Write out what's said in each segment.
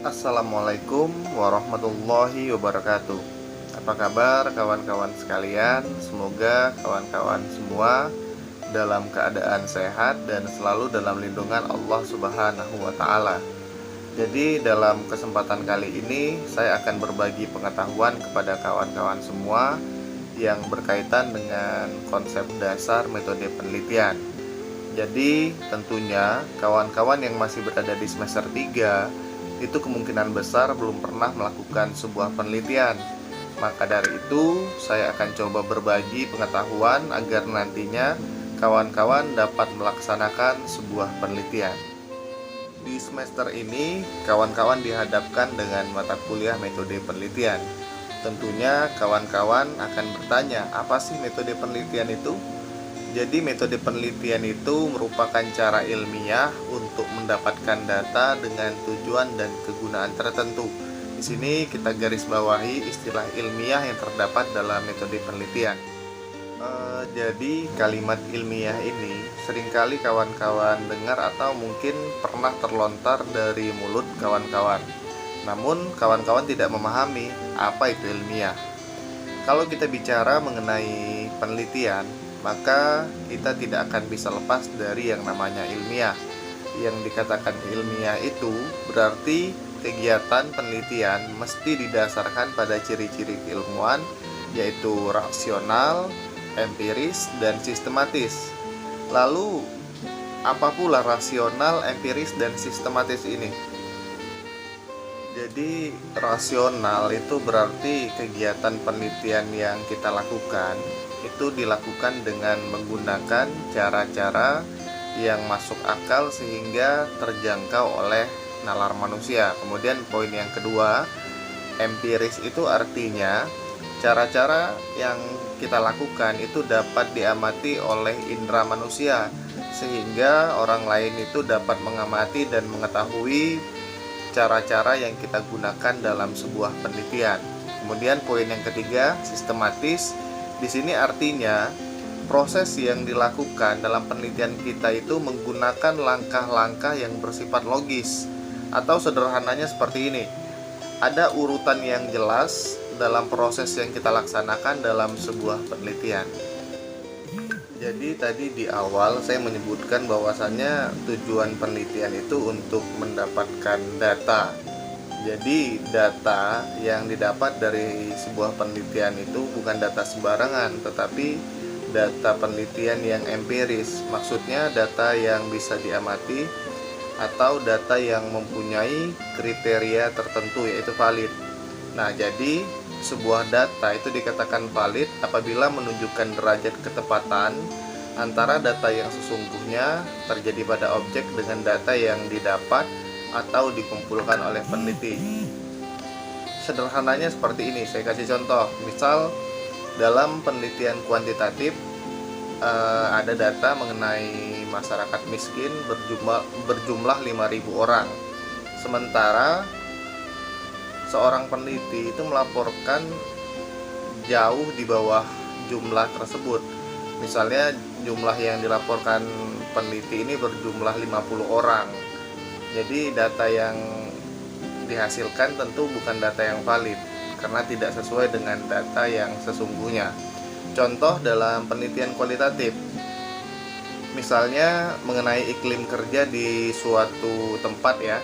Assalamualaikum warahmatullahi wabarakatuh. Apa kabar kawan-kawan sekalian? Semoga kawan-kawan semua dalam keadaan sehat dan selalu dalam lindungan Allah Subhanahu wa Ta'ala. Jadi, dalam kesempatan kali ini saya akan berbagi pengetahuan kepada kawan-kawan semua yang berkaitan dengan konsep dasar metode penelitian. Jadi, tentunya kawan-kawan yang masih berada di semester 3 itu kemungkinan besar belum pernah melakukan sebuah penelitian. Maka dari itu, saya akan coba berbagi pengetahuan agar nantinya kawan-kawan dapat melaksanakan sebuah penelitian. Di semester ini, kawan-kawan dihadapkan dengan mata kuliah metode penelitian. Tentunya kawan-kawan akan bertanya, apa sih metode penelitian itu? Jadi metode penelitian itu merupakan cara ilmiah untuk mendapatkan data dengan tujuan dan kegunaan tertentu. Di sini kita garis bawahi istilah ilmiah yang terdapat dalam metode penelitian. Jadi kalimat ilmiah ini seringkali kawan-kawan dengar atau mungkin pernah terlontar dari mulut kawan-kawan. Namun kawan-kawan tidak memahami apa itu ilmiah. Kalau kita bicara mengenai penelitian, maka kita tidak akan bisa lepas dari yang namanya ilmiah. Yang dikatakan ilmiah itu berarti kegiatan penelitian mesti didasarkan pada ciri-ciri keilmuan, yaitu rasional, empiris, dan sistematis. Lalu, apa pula rasional, empiris, dan sistematis ini? Jadi, rasional itu berarti kegiatan penelitian yang kita lakukan itu dilakukan dengan menggunakan cara-cara yang masuk akal sehingga terjangkau oleh nalar manusia. Kemudian poin yang kedua, empiris itu artinya cara-cara yang kita lakukan itu dapat diamati oleh indera manusia sehingga orang lain itu dapat mengamati dan mengetahui cara-cara yang kita gunakan dalam sebuah penelitian. Kemudian poin yang ketiga, sistematis. Di sini artinya proses yang dilakukan dalam penelitian kita itu menggunakan langkah-langkah yang bersifat logis, atau sederhananya seperti ini. Ada urutan yang jelas dalam proses yang kita laksanakan dalam sebuah penelitian. Jadi tadi di awal saya menyebutkan bahwasannya tujuan penelitian itu untuk mendapatkan data. Jadi data yang didapat dari sebuah penelitian itu bukan data sembarangan, tetapi data penelitian yang empiris. Maksudnya data yang bisa diamati atau data yang mempunyai kriteria tertentu, yaitu valid. Nah, jadi sebuah data itu dikatakan valid apabila menunjukkan derajat ketepatan antara data yang sesungguhnya terjadi pada objek dengan data yang didapat atau dikumpulkan oleh peneliti. Sederhananya seperti ini, saya kasih contoh. Misal dalam penelitian kuantitatif ada data mengenai masyarakat miskin berjumlah 5.000 orang. Sementara seorang peneliti itu melaporkan jauh di bawah jumlah tersebut. Misalnya jumlah yang dilaporkan peneliti ini berjumlah 50 orang. Jadi data yang dihasilkan tentu bukan data yang valid karena tidak sesuai dengan data yang sesungguhnya. Contoh dalam penelitian kualitatif, misalnya mengenai iklim kerja di suatu tempat ya.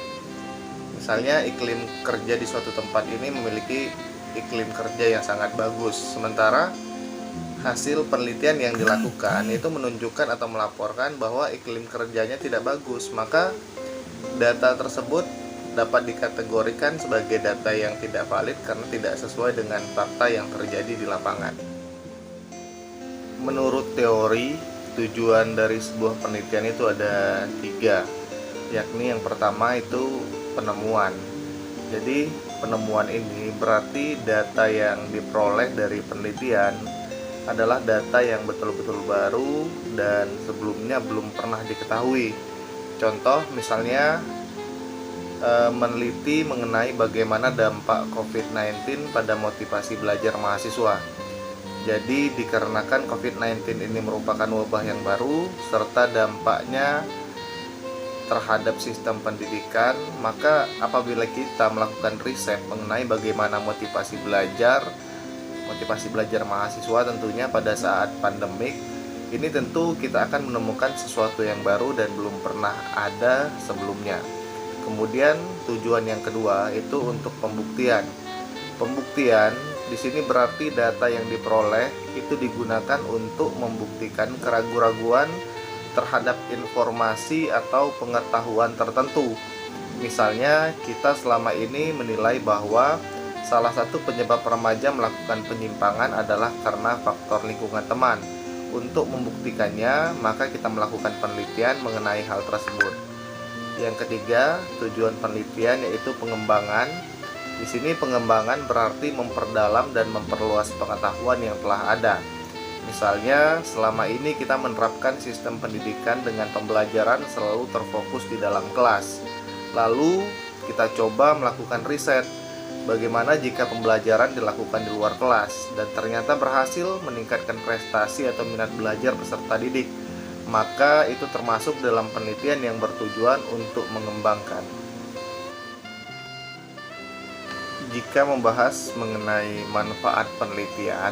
Misalnya iklim kerja di suatu tempat ini memiliki iklim kerja yang sangat bagus, sementara hasil penelitian yang dilakukan itu menunjukkan atau melaporkan bahwa iklim kerjanya tidak bagus. Maka data tersebut dapat dikategorikan sebagai data yang tidak valid karena tidak sesuai dengan fakta yang terjadi di lapangan. Menurut teori, tujuan dari sebuah penelitian itu ada 3, yakni yang pertama itu penemuan. Jadi penemuan ini berarti data yang diperoleh dari penelitian adalah data yang betul-betul baru dan sebelumnya belum pernah diketahui. Contoh misalnya meneliti mengenai bagaimana dampak COVID-19 pada motivasi belajar mahasiswa. Jadi dikarenakan COVID-19 ini merupakan wabah yang baru serta dampaknya terhadap sistem pendidikan, maka apabila kita melakukan riset mengenai bagaimana motivasi belajar mahasiswa tentunya pada saat pandemik, ini tentu kita akan menemukan sesuatu yang baru dan belum pernah ada sebelumnya. Kemudian tujuan yang kedua itu untuk pembuktian. Pembuktian di sini berarti data yang diperoleh itu digunakan untuk membuktikan keraguan-raguan terhadap informasi atau pengetahuan tertentu. Misalnya, kita selama ini menilai bahwa salah satu penyebab remaja melakukan penyimpangan adalah karena faktor lingkungan teman. Untuk membuktikannya, maka kita melakukan penelitian mengenai hal tersebut. Yang ketiga, tujuan penelitian yaitu pengembangan. Di sini pengembangan berarti memperdalam dan memperluas pengetahuan yang telah ada. Misalnya, selama ini kita menerapkan sistem pendidikan dengan pembelajaran selalu terfokus di dalam kelas. Lalu, kita coba melakukan riset. Bagaimana jika pembelajaran dilakukan di luar kelas dan ternyata berhasil meningkatkan prestasi atau minat belajar peserta didik, maka itu termasuk dalam penelitian yang bertujuan untuk mengembangkan. Jika membahas mengenai manfaat penelitian,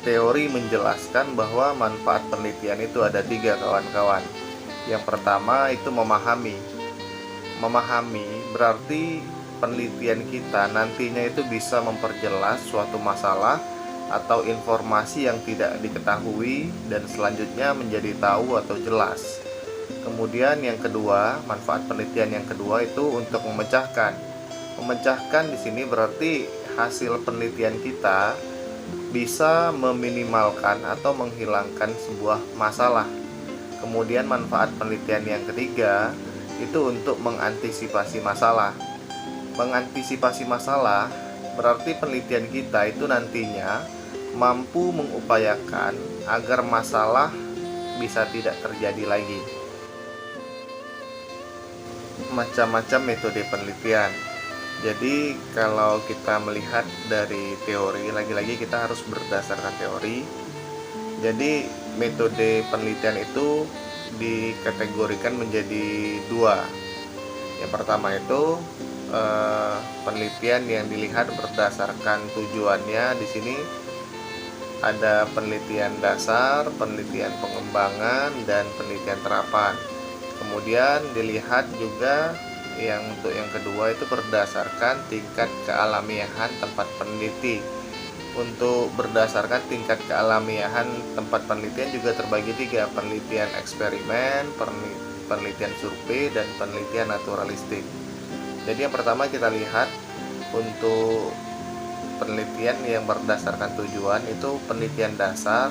teori menjelaskan bahwa manfaat penelitian itu ada 3, kawan-kawan. Yang pertama itu memahami. Memahami berarti penelitian kita nantinya itu bisa memperjelas suatu masalah atau informasi yang tidak diketahui dan selanjutnya menjadi tahu atau jelas. Kemudian yang kedua, manfaat penelitian yang kedua itu untuk memecahkan. Memecahkan di sini berarti hasil penelitian kita bisa meminimalkan atau menghilangkan sebuah masalah. Kemudian manfaat penelitian yang ketiga itu untuk mengantisipasi masalah. Mengantisipasi masalah berarti penelitian kita itu nantinya mampu mengupayakan agar masalah bisa tidak terjadi lagi. Macam-macam metode penelitian. Jadi kalau kita melihat dari teori, lagi-lagi kita harus berdasarkan teori. Jadi metode penelitian itu dikategorikan menjadi 2. Yang pertama itu penelitian yang dilihat berdasarkan tujuannya. Di sini ada penelitian dasar, penelitian pengembangan, dan penelitian terapan. Kemudian dilihat juga untuk yang kedua itu berdasarkan tingkat kealamiahan tempat peneliti. Untuk berdasarkan tingkat kealamiahan tempat penelitian juga terbagi 3, penelitian eksperimen, penelitian survei, dan penelitian naturalistik. Jadi yang pertama kita lihat untuk penelitian yang berdasarkan tujuan itu penelitian dasar.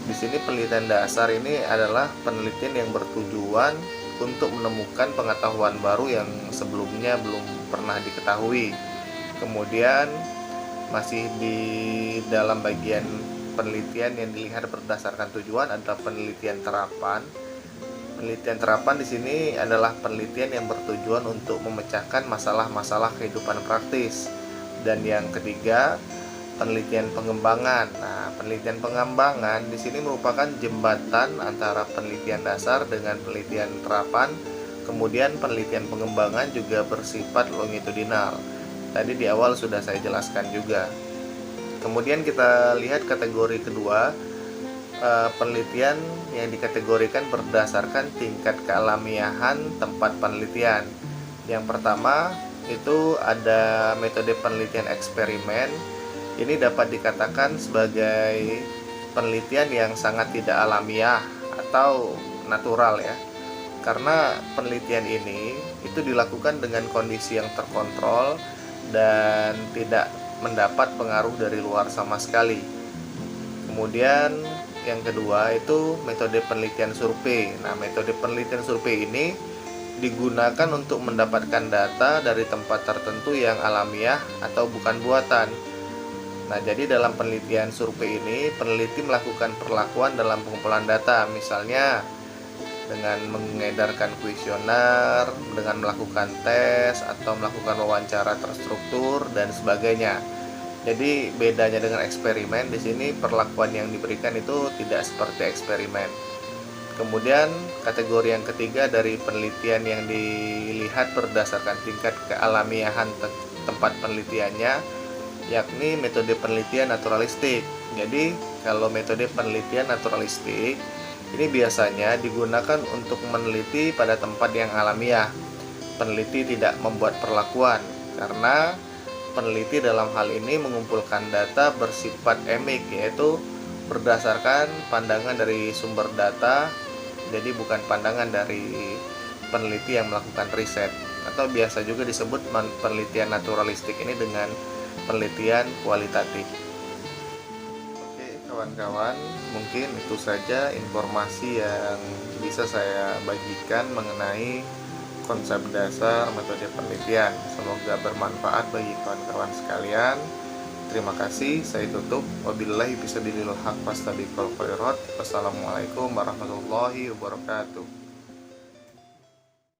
Di sini penelitian dasar ini adalah penelitian yang bertujuan untuk menemukan pengetahuan baru yang sebelumnya belum pernah diketahui. Kemudian masih di dalam bagian penelitian yang dilihat berdasarkan tujuan adalah penelitian terapan. Penelitian terapan di sini adalah penelitian yang bertujuan untuk memecahkan masalah-masalah kehidupan praktis. Dan yang ketiga, penelitian pengembangan. Nah, penelitian pengembangan di sini merupakan jembatan antara penelitian dasar dengan penelitian terapan. Kemudian penelitian pengembangan juga bersifat longitudinal. Tadi di awal sudah saya jelaskan juga. Kemudian kita lihat kategori kedua, penelitian yang dikategorikan berdasarkan tingkat kealamiahan tempat penelitian. Yang pertama itu ada metode penelitian eksperimen. Ini dapat dikatakan sebagai penelitian yang sangat tidak alamiah atau natural ya. Karena penelitian ini itu dilakukan dengan kondisi yang terkontrol dan tidak mendapat pengaruh dari luar sama sekali. Kemudian yang kedua itu metode penelitian survei. Nah, metode penelitian survei ini digunakan untuk mendapatkan data dari tempat tertentu yang alamiah atau bukan buatan. Nah, jadi dalam penelitian survei ini, peneliti melakukan perlakuan dalam pengumpulan data, misalnya dengan mengedarkan kuesioner, dengan melakukan tes, atau melakukan wawancara terstruktur, dan sebagainya. Jadi bedanya dengan eksperimen, di sini perlakuan yang diberikan itu tidak seperti eksperimen. Kemudian kategori yang ketiga dari penelitian yang dilihat berdasarkan tingkat kealamiahan tempat penelitiannya, yakni metode penelitian naturalistik. Jadi kalau metode penelitian naturalistik ini biasanya digunakan untuk meneliti pada tempat yang alamiah. Peneliti tidak membuat perlakuan karena peneliti dalam hal ini mengumpulkan data bersifat emik, yaitu berdasarkan pandangan dari sumber data, jadi bukan pandangan dari peneliti yang melakukan riset, atau biasa juga disebut penelitian naturalistik ini dengan penelitian kualitatif. Oke kawan-kawan, mungkin itu saja informasi yang bisa saya bagikan mengenai konsep dasar metode penelitian. Semoga bermanfaat bagi kawan-kawan sekalian. Terima kasih, saya tutup. Wabillahi bisabilil haq fastabiqul khairat. Wassalamualaikum warahmatullahi wabarakatuh.